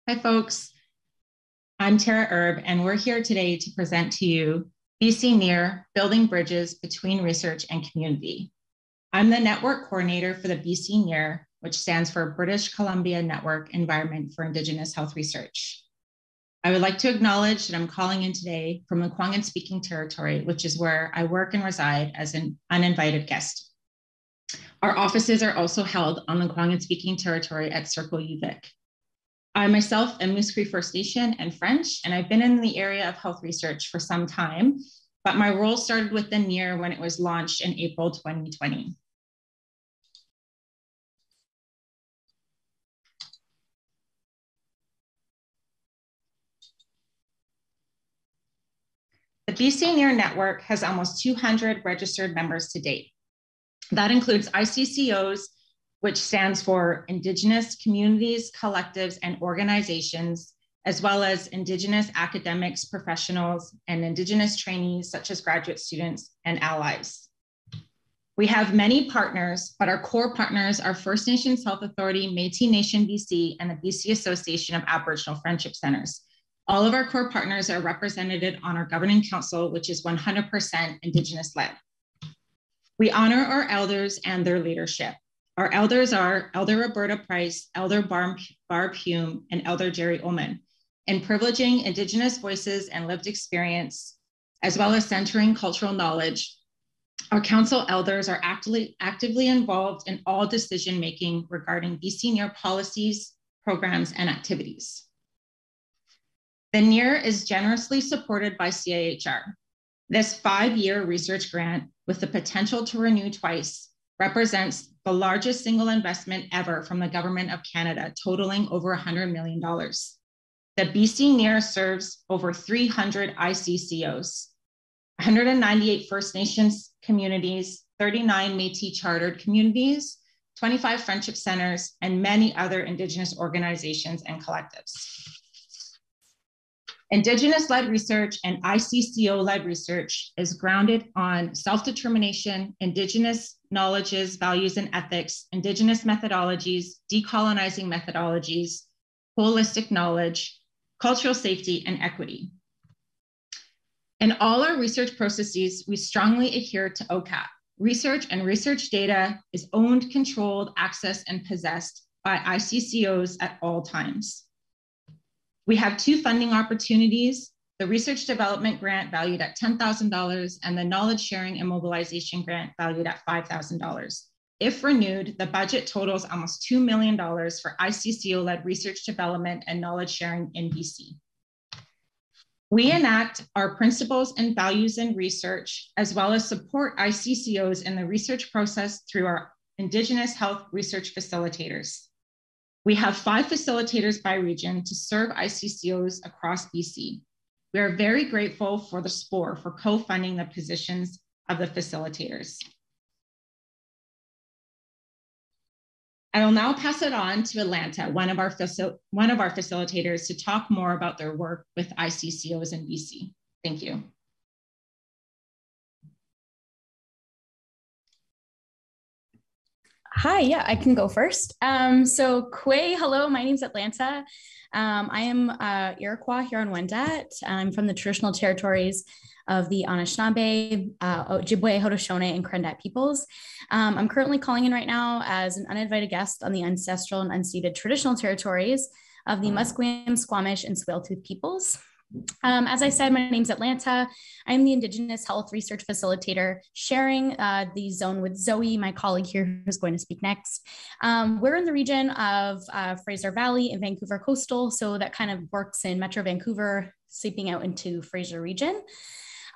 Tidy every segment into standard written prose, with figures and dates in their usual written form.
Hi, folks. I'm Tara Erb, and we're here today to present to you BC NEAR, Building Bridges Between Research and Community. I'm the network coordinator for the BC NEAR, which stands for British Columbia Network Environment for Indigenous Health Research. I would like to acknowledge that I'm calling in today from the Kwanghan speaking territory, which is where I work and reside as an uninvited guest. Our offices are also held on the Kwanghan speaking territory at Circle UVic. I myself am Musqueam First Nation and French, and I've been in the area of health research for some time, but my role started with the NEAR when it was launched in April 2020. The BC NEAR network has almost 200 registered members to date. That includes ICCOs, which stands for Indigenous Communities, Collectives, and Organizations, as well as Indigenous academics, professionals, and Indigenous trainees, such as graduate students and allies. We have many partners, but our core partners are First Nations Health Authority, Métis Nation BC, and the BC Association of Aboriginal Friendship Centers. All of our core partners are represented on our governing council, which is 100% Indigenous-led. We honor our elders and their leadership. Our elders are Elder Roberta Price, Elder Barb Hume, and Elder Jerry Ullman. In privileging Indigenous voices and lived experience, as well as centering cultural knowledge, our council elders are actively involved in all decision-making regarding BC NEAR policies, programs, and activities. The NEAR is generously supported by CIHR. This 5-year research grant, with the potential to renew twice, represents the largest single investment ever from the Government of Canada, totaling over $100 million. The BC NEAR serves over 300 ICCOs, 198 First Nations communities, 39 Métis chartered communities, 25 friendship centers, and many other Indigenous organizations and collectives. Indigenous-led research and ICCO-led research is grounded on self-determination, Indigenous knowledges, values, and ethics, Indigenous methodologies, decolonizing methodologies, holistic knowledge, cultural safety, and equity. In all our research processes, we strongly adhere to OCAP. Research and research data is owned, controlled, accessed, and possessed by ICCOs at all times. We have 2 funding opportunities, the Research Development Grant valued at $10,000 and the Knowledge Sharing and Mobilization Grant valued at $5,000. If renewed, the budget totals almost $2 million for ICCO-led research development and knowledge sharing in BC. We enact our principles and values in research, as well as support ICCOs in the research process through our Indigenous health research facilitators. We have 5 facilitators by region to serve ICCOs across BC. We are very grateful for the SPOR for co-funding the positions of the facilitators. I will now pass it on to Atlanta, one of our facilitators, to talk more about their work with ICCOs in BC. Thank you. Hi, yeah, I can go first. So Kwe, hello, my name's Atlanta. I am Iroquois here on Wendat. I'm from the traditional territories of the Anishinaabe, Ojibwe, Haudenosaunee, and Krendat peoples. I'm currently calling in right now as an uninvited guest on the ancestral and unceded traditional territories of the Musqueam, Squamish, and Tsleil-Waututh peoples. As I said, my name's Atlanta. I'm the Indigenous Health Research Facilitator, sharing the zone with Zoe, my colleague here who's going to speak next. We're in the region of Fraser Valley and Vancouver Coastal, so that kind of works in Metro Vancouver, seeping out into Fraser region.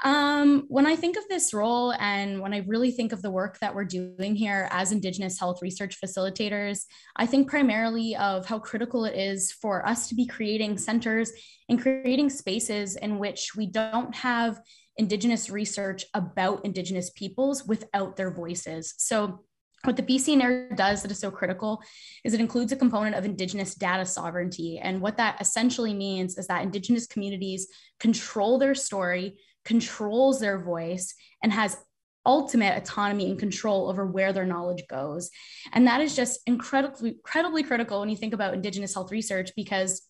When I think of this role and when I really think of the work that we're doing here as Indigenous health research facilitators, I think primarily of how critical it is for us to be creating centers and creating spaces in which we don't have Indigenous research about Indigenous peoples without their voices. So what the BC NEAR does that is so critical is it includes a component of Indigenous data sovereignty. And what that essentially means is that Indigenous communities control their story, controls their voice, and has ultimate autonomy and control over where their knowledge goes. And that is just incredibly critical when you think about Indigenous health research, because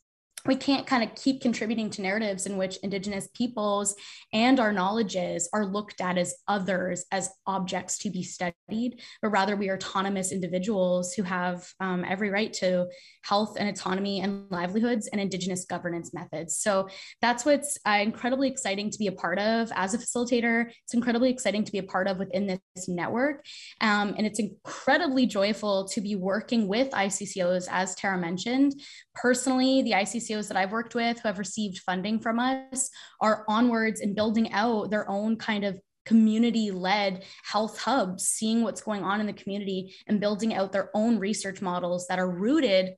we can't kind of keep contributing to narratives in which Indigenous peoples and our knowledges are looked at as others, as objects to be studied, but rather we are autonomous individuals who have every right to health and autonomy and livelihoods and Indigenous governance methods. So that's what's incredibly exciting to be a part of as a facilitator. It's incredibly exciting to be a part of within this network. And it's incredibly joyful to be working with ICCOs, as Tara mentioned. Personally, the ICCOs that I've worked with who have received funding from us are onwards in building out their own kind of community-led health hubs, seeing what's going on in the community and building out their own research models that are rooted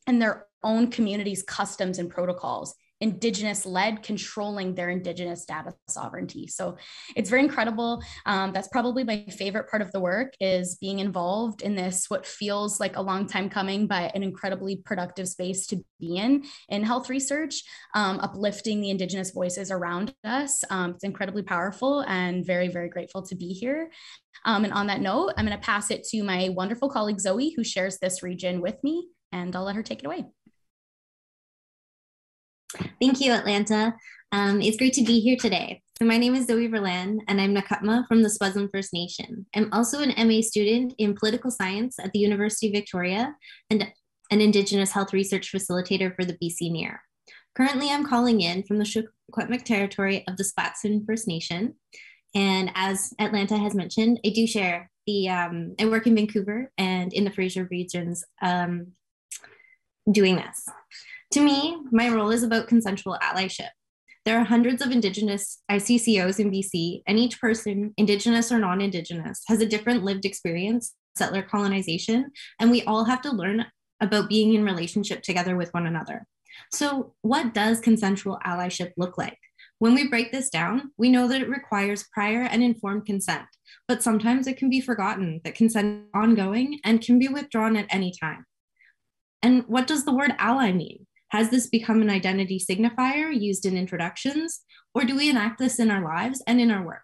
in their own community's customs and protocols, Indigenous-led, controlling their Indigenous data sovereignty. So it's very incredible. That's probably my favorite part of the work, is being involved in this, what feels like a long time coming, but an incredibly productive space to be in health research, uplifting the Indigenous voices around us. It's incredibly powerful and very, very grateful to be here. And on that note, I'm going to pass it to my wonderful colleague, Zoe, who shares this region with me, and I'll let her take it away. Thank you, Atlanta. It's great to be here today. So my name is Zoe Verlan, and I'm Nakatma from the Swazem First Nation. I'm also an MA student in political science at the University of Victoria and an Indigenous health research facilitator for the BC NEAR. Currently, I'm calling in from the Secwepemc territory of the Splatsin First Nation. And as Atlanta has mentioned, I do share I work in Vancouver and in the Fraser regions doing this. To me, my role is about consensual allyship. There are hundreds of Indigenous ICCOs in BC, and each person, Indigenous or non-Indigenous, has a different lived experience, settler colonization, and we all have to learn about being in relationship together with one another. So what does consensual allyship look like? When we break this down, we know that it requires prior and informed consent, but sometimes it can be forgotten that consent is ongoing and can be withdrawn at any time. And what does the word ally mean? Has this become an identity signifier used in introductions, or do we enact this in our lives and in our work?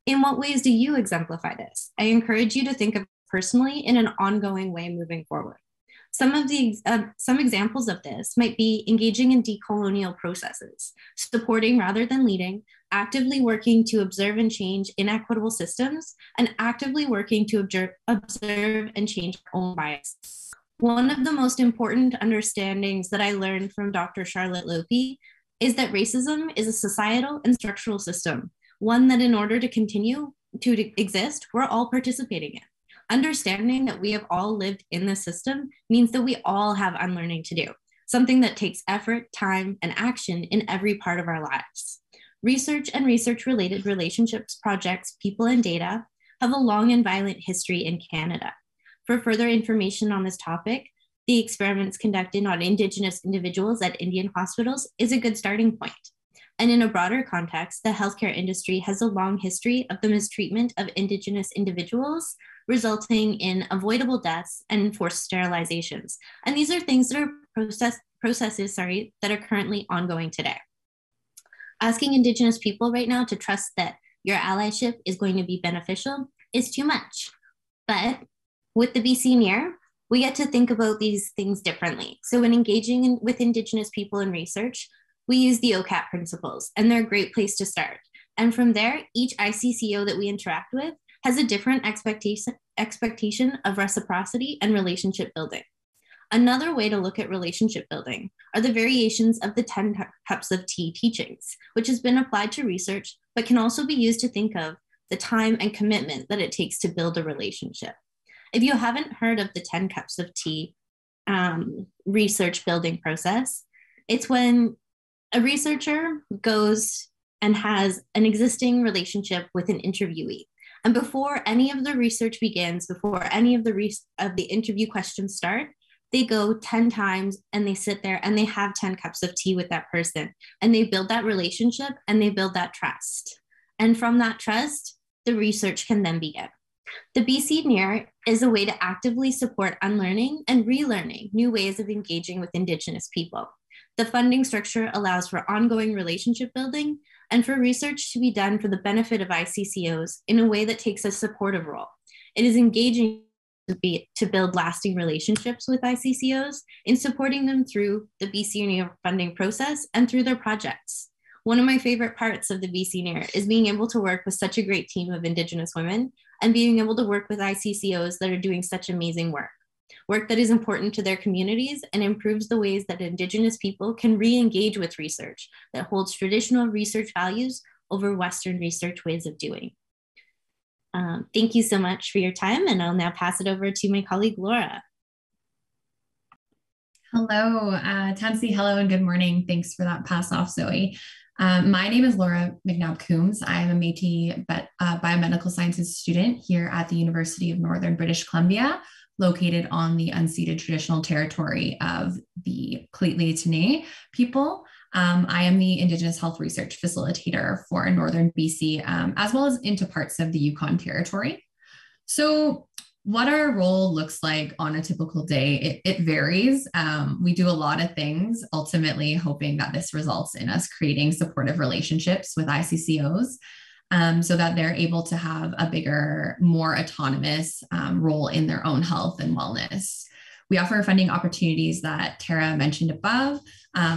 In what ways do you exemplify this? I encourage you to think of it personally in an ongoing way moving forward. Some examples of this might be engaging in decolonial processes, supporting rather than leading, actively working to observe and change inequitable systems, and actively working to observe and change our own biases. One of the most important understandings that I learned from Dr. Charlotte Lopi is that racism is a societal and structural system, one that in order to continue to exist, we're all participating in. Understanding that we have all lived in this system means that we all have unlearning to do, something that takes effort, time, and action in every part of our lives. Research and research-related relationships, projects, people, and data have a long and violent history in Canada. For further information on this topic, the experiments conducted on Indigenous individuals at Indian hospitals is a good starting point. And in a broader context, the healthcare industry has a long history of the mistreatment of Indigenous individuals, resulting in avoidable deaths and forced sterilizations. And these are things that are processes that are currently ongoing today. Asking Indigenous people right now to trust that your allyship is going to be beneficial is too much. But with the BC NEAR, we get to think about these things differently. So when engaging with Indigenous people in research, we use the OCAP principles, and they're a great place to start. And from there, each ICCO that we interact with has a different expectation of reciprocity and relationship building. Another way to look at relationship building are the variations of the 10 cups of tea teachings, which has been applied to research, but can also be used to think of the time and commitment that it takes to build a relationship. If you haven't heard of the 10 cups of tea research building process, it's when a researcher goes and has an existing relationship with an interviewee. And before any of the research begins, before any of the interview questions start, they go 10 times and they sit there and they have 10 cups of tea with that person. And they build that relationship and they build that trust. And from that trust, the research can then begin. The BC NEAR is a way to actively support unlearning and relearning new ways of engaging with Indigenous people. The funding structure allows for ongoing relationship building and for research to be done for the benefit of ICCOs in a way that takes a supportive role. It is engaging to build lasting relationships with ICCOs in supporting them through the BC NEAR funding process and through their projects. One of my favorite parts of the BC NEAR is being able to work with such a great team of Indigenous women and being able to work with ICCOs that are doing such amazing work that is important to their communities and improves the ways that Indigenous people can re-engage with research that holds traditional research values over Western research ways of doing. Thank you so much for your time, and I'll now pass it over to my colleague, Laura. Hello, Tansy, hello and good morning. Thanks for that pass off, Zoe. My name is Laura McNabb-Coombs. I am a Métis biomedical sciences student here at the University of Northern British Columbia, located on the unceded traditional territory of the Lheidli people. I am the Indigenous Health Research Facilitator for Northern BC, as well as into parts of the Yukon Territory. So what our role looks like on a typical day, it varies. We do a lot of things, ultimately hoping that this results in us creating supportive relationships with ICCOs, so that they're able to have a bigger, more autonomous role in their own health and wellness. We offer funding opportunities that Tara mentioned above,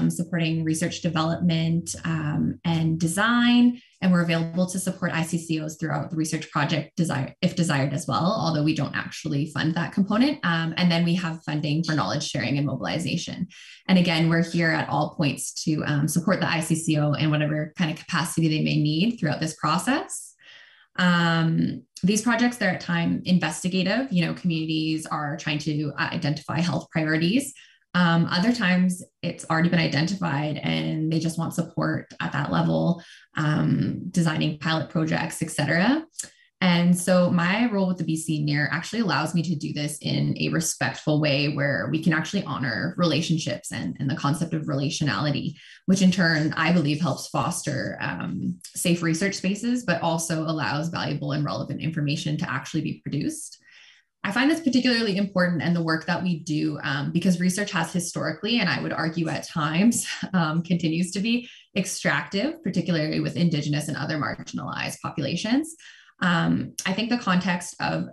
supporting research development and design, and we're available to support ICCOs throughout the research project if desired as well, although we don't actually fund that component. And then we have funding for knowledge sharing and mobilization. And again, we're here at all points to support the ICCO in whatever kind of capacity they may need throughout this process. These projects, they're at time investigative. Communities are trying to identify health priorities. Other times it's already been identified and they just want support at that level, designing pilot projects, etc. And so my role with the BC NEAR actually allows me to do this in a respectful way where we can actually honor relationships and the concept of relationality, which in turn, I believe helps foster safe research spaces, but also allows valuable and relevant information to actually be produced. I find this particularly important in the work that we do because research has historically, and I would argue at times, continues to be extractive, particularly with Indigenous and other marginalized populations. I think the context of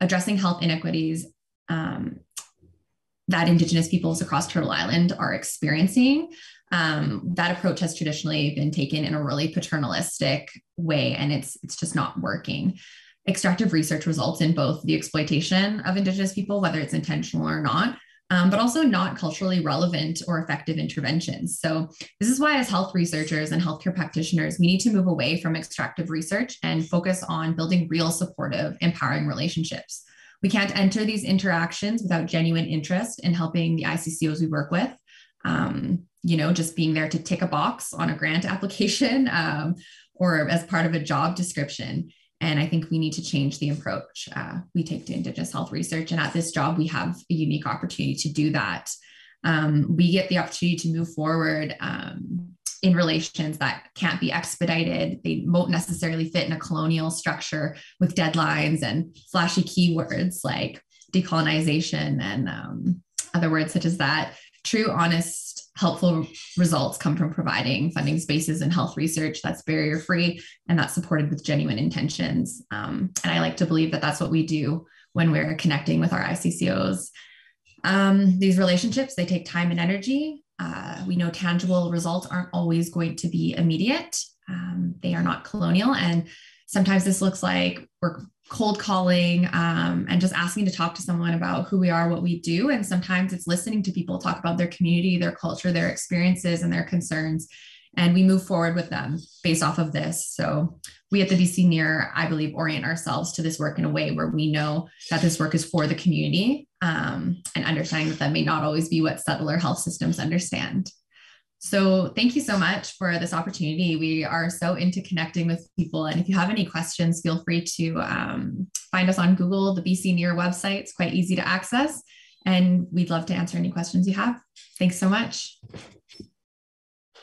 addressing health inequities that Indigenous peoples across Turtle Island are experiencing, that approach has traditionally been taken in a really paternalistic way, and it's just not working. Extractive research results in both the exploitation of Indigenous people, whether it's intentional or not, but also not culturally relevant or effective interventions. So this is why as health researchers and healthcare practitioners, we need to move away from extractive research and focus on building real supportive, empowering relationships. We can't enter these interactions without genuine interest in helping the ICCOs we work with, just being there to tick a box on a grant application or as part of a job description. And I think we need to change the approach we take to Indigenous health research. And at this job, we have a unique opportunity to do that. We get the opportunity to move forward in relations that can't be expedited. They won't necessarily fit in a colonial structure with deadlines and flashy keywords like decolonization and other words such as that. True, honest, helpful results come from providing funding spaces in health research that's barrier-free and that's supported with genuine intentions. And I like to believe that that's what we do when we're connecting with our ICCOs. These relationships, they take time and energy. We know tangible results aren't always going to be immediate. They are not colonial. And sometimes this looks like we're cold calling and just asking to talk to someone about who we are, what we do. And sometimes it's listening to people talk about their community, their culture, their experiences, and their concerns. And we move forward with them based off of this. So we at the BC NEAR, I believe, orient ourselves to this work in a way where we know that this work is for the community and understanding that that may not always be what settler health systems understand. So thank you so much for this opportunity. We are so into connecting with people. And if you have any questions, feel free to find us on Google, the BC NEAR website. It's quite easy to access. And we'd love to answer any questions you have. Thanks so much.